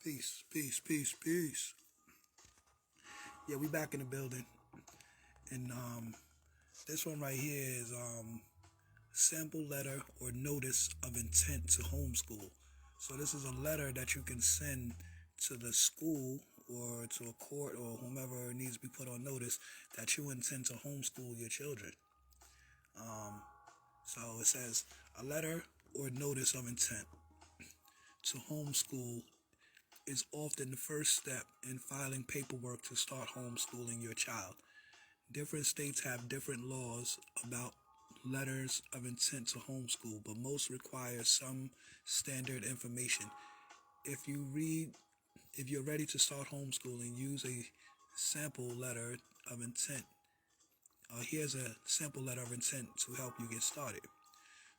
Peace, peace, peace, peace. Yeah, we back in the building, and this one right here is sample letter or notice of intent to homeschool. So this is a letter that you can send to the school or to a court or whomever needs to be put on notice that you intend to homeschool your children. So it says a letter or notice of intent to homeschool is often the first step in filing paperwork to start homeschooling your child. Different states have different laws about letters of intent to homeschool, but most require some standard information. If you read, if you're ready to start homeschooling, use a sample letter of intent. Here's a sample letter of intent to help you get started.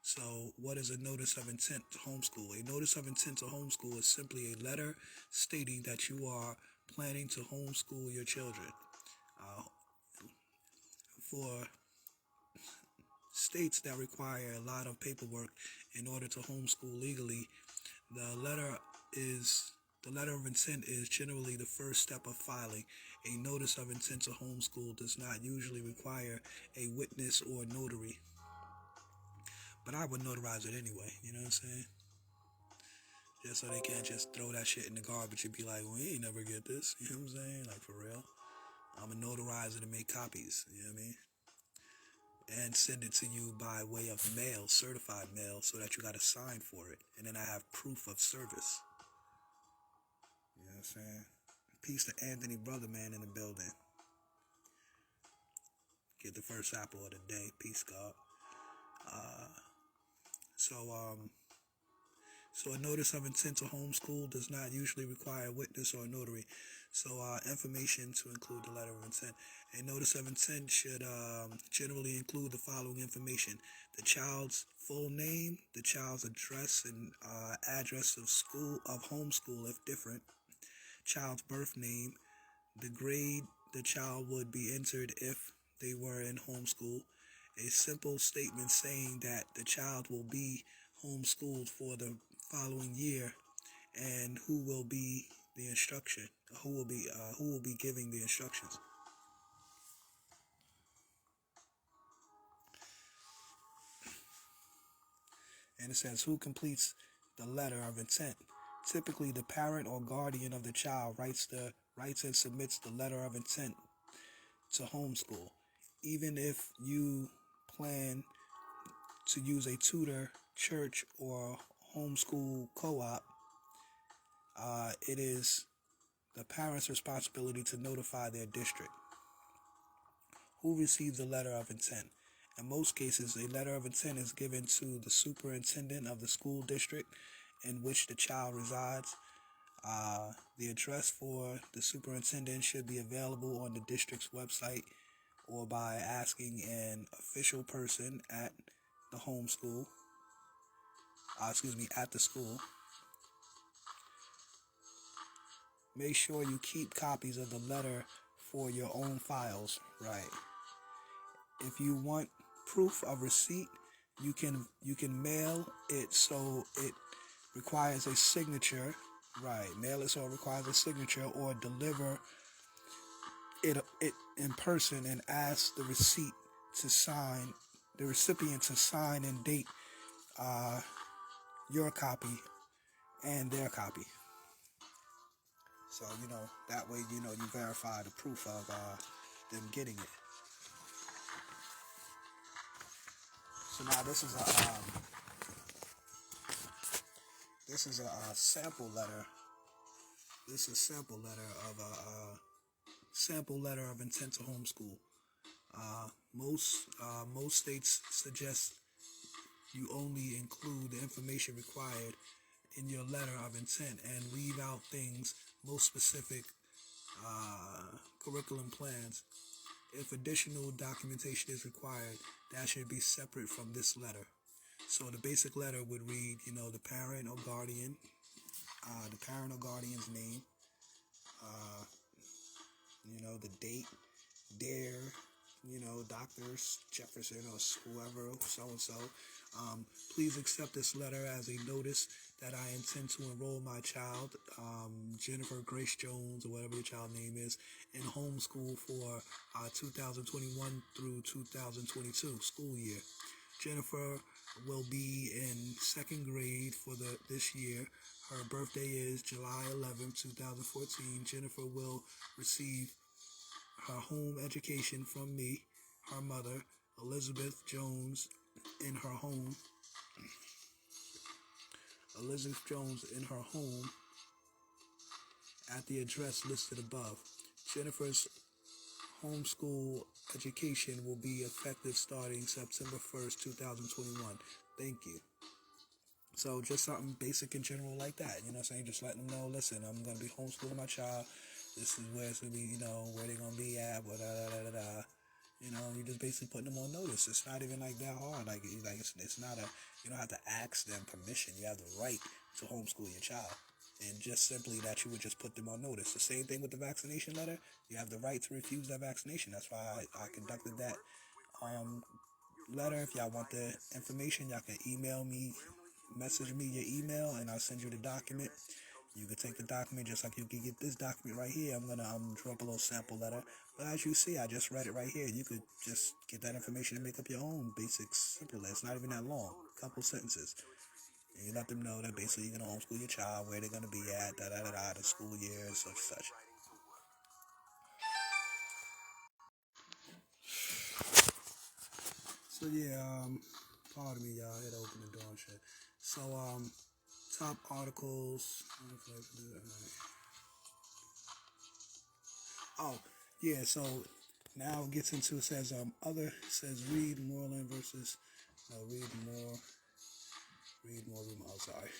So, what is a notice of intent to homeschool? A notice of intent to homeschool is simply a letter stating that you are planning to homeschool your children. For states that require a lot of paperwork in order to homeschool legally, the letter of intent is generally the first step of filing. A notice of intent to homeschool does not usually require a witness or notary, but I would notarize it anyway. You know what I'm saying? Just so they can't just throw that shit in the garbage and be like, well, we ain't never get this. You know what I'm saying? Like, for real. I'm going to notarize it and make copies. You know what I mean? And send it to you by way of mail, certified mail, so that you got to sign for it. And then I have proof of service. You know what I'm saying? Peace to Anthony Brotherman in the building. Get the first apple of the day. Peace, God. So a notice of intent to homeschool does not usually require a witness or a notary. So information to include the letter of intent. A notice of intent should generally include the following information: the child's full name, the child's address and address of school, of homeschool if different, child's birth name, the grade the child would be entered if they were in homeschool, a simple statement saying that the child will be homeschooled for the following year, and who will be the instruction, who will be giving the instructions. And it says who completes the letter of intent. Typically, the parent or guardian of the child writes and submits the letter of intent to homeschool. Even if you plan to use a tutor, church, or homeschool co-op, it is the parent's responsibility to notify their district. Who receives the letter of intent? In most cases, a letter of intent is given to the superintendent of the school district in which the child resides. The address for the superintendent should be available on the district's website or by asking an official person at the at the school. Make sure you keep copies of the letter for your own files, right? If you want proof of receipt, you can mail it so it requires a signature, right? Mail it so it requires a signature, or deliver it in person and ask the recipient to sign and date your copy and their copy. So, that way, you verify the proof of them getting it. So now this is a sample letter. This is a sample letter of a sample letter of intent to homeschool. Most states suggest you only include the information required in your letter of intent and leave out things, most specific curriculum plans. If additional documentation is required, that should be separate from this letter. So the basic letter would read, the parent or guardian's name, the date, their, Dr. Jefferson or whoever, so-and-so. Please accept this letter as a notice that I intend to enroll my child, Jennifer Grace Jones, or whatever your child name is, in homeschool for 2021 through 2022 school year. Jennifer will be in second grade for this year. Her birthday is July 11th, 2014. Jennifer will receive her home education from me, her mother, Elizabeth Jones, in her home. Elizabeth Jones in her home at the address listed above. Jennifer's homeschool education will be effective starting September 1st, 2021. Thank you. So just something basic and general like that, you know what I'm saying? Just letting them know, listen, I'm going to be homeschooling my child. This is where it's going to be, you know, where they're going to be at, You know, you're just basically putting them on notice. It's not even like that hard. It's not you don't have to ask them permission. You have the right to homeschool your child. And just simply that you would just put them on notice. The same thing with the vaccination letter. You have the right to refuse that vaccination. That's why I conducted that letter. If y'all want the information, y'all can email me, message me your email, and I'll send you the document. You can take the document just like you can get this document right here. I'm gonna draw up a little sample letter. But as you see, I just read it right here. You could just get that information and make up your own basic, simple. It's not even that long. Couple sentences. And you let them know that basically you're gonna homeschool your child, where they're gonna be at, the school year, and such. So yeah, pardon me, y'all. I had to open the door and shit. So top articles. Oh, yeah, so now it gets into, it says, Reed Moreland versus, no, Reed Moore, oh, sorry.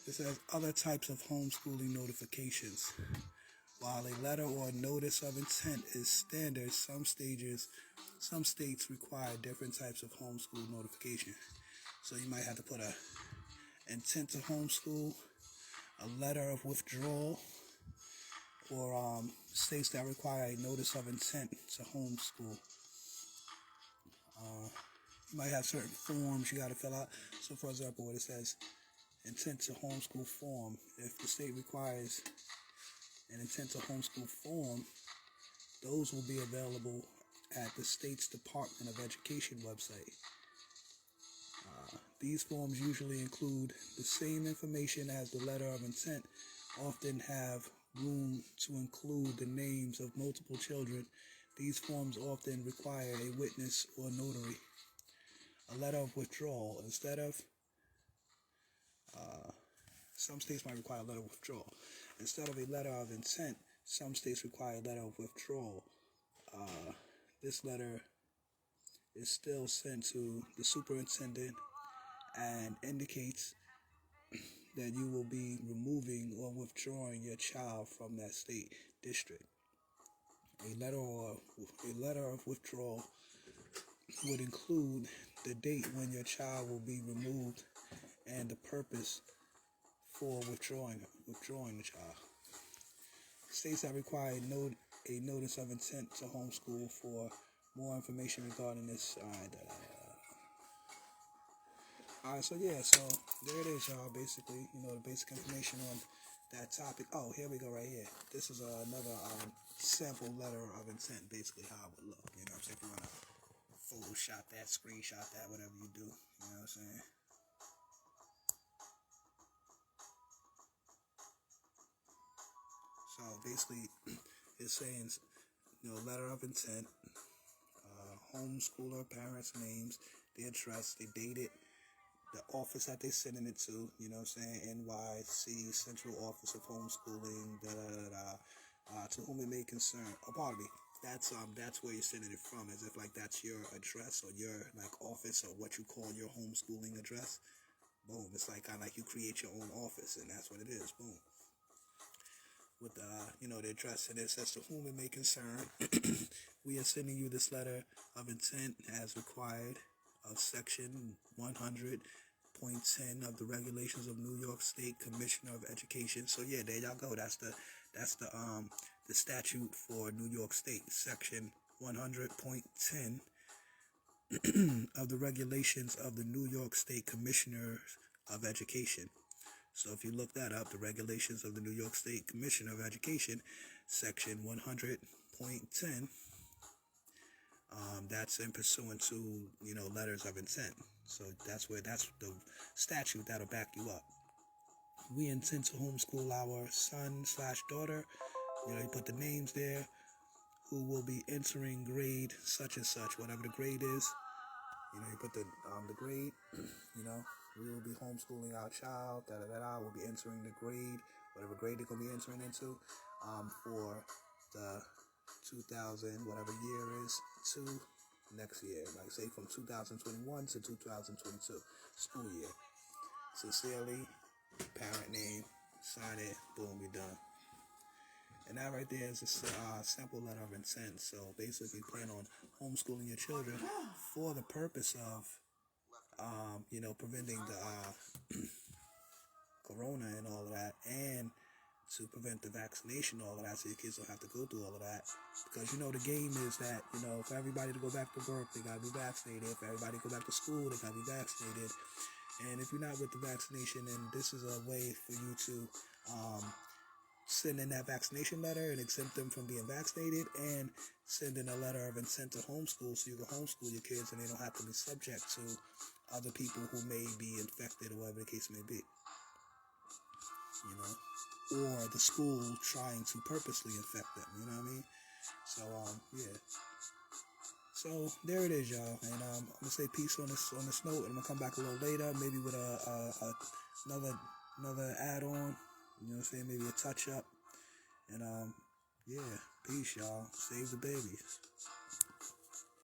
It says other types of homeschooling notifications. While a letter or notice of intent is standard, some states require different types of homeschool notification. So you might have to put a intent to homeschool, a letter of withdrawal, or states that require a notice of intent to homeschool. You might have certain forms you got to fill out. So, for example, what it says, intent to homeschool form. If the state requires an intent to homeschool form, those will be available at the state's Department of Education website. These forms usually include the same information as the letter of intent, often have room to include the names of multiple children. These forms often require a witness or notary. A letter of withdrawal. Some states might require a letter of withdrawal. Instead of a letter of intent, some states require a letter of withdrawal. This letter is still sent to the superintendent and indicates that you will be removing or withdrawing your child from that state district. A letter of withdrawal would include the date when your child will be removed and the purpose for withdrawing the child. States that require a notice of intent to homeschool. For more information regarding this, Alright, so yeah, so there it is, y'all. Basically, the basic information on that topic. Oh, here we go, right here. This is another sample letter of intent, basically how it would look. You know what I'm saying? If you want to Photoshop that, screenshot that, whatever you do. You know what I'm saying? So basically, it's saying, letter of intent, homeschooler, parents' names, the address, they date it, the office that they sending it to, you know what I'm saying, NYC, Central Office of Homeschooling, to whom it may concern. Oh, pardon me. That's where you're sending it from, as if like that's your address or your like office or what you call your homeschooling address. Boom. It's like kind of like you create your own office, and that's what it is. Boom. With the address, and it says to whom it may concern. We are sending you this letter of intent as required of Section 100.10 of the Regulations of New York State Commissioner of Education. So yeah, there y'all go. That's the statute for New York State, Section 100.10 of the regulations of the New York State Commissioner of Education. So if you look that up, the regulations of the New York State Commissioner of Education, section 100.10, that's in pursuant to, letters of intent. So that's the statute that'll back you up. We intend to homeschool our son/daughter. You put the names there, who will be entering grade such and such, whatever the grade is. You put the grade. We will be homeschooling our child. We'll be entering the grade, whatever grade they're gonna be entering into, for the 2000 whatever year is to next year, like say from 2021 to 2022 school year. Sincerely, parent name, sign it, boom, we done. And that right there is a simple letter of intent. So basically, plan on homeschooling your children for the purpose of, preventing the corona and all of that, and to prevent the vaccination, all of that, so your kids don't have to go through all of that. Because, the game is that, for everybody to go back to work, they got to be vaccinated. For everybody to go back to school, they got to be vaccinated. And if you're not with the vaccination, then this is a way for you to send in that vaccination letter and exempt them from being vaccinated, and send in a letter of intent to homeschool, so you can homeschool your kids and they don't have to be subject to other people who may be infected or whatever the case may be. Or the school trying to purposely infect them, you know what I mean? So, yeah. So, there it is, y'all. And I'm going to say peace on this note, and I'm going to come back a little later, maybe with another add-on, you know what I'm saying, maybe a touch-up. And, yeah, peace, y'all. Save the babies.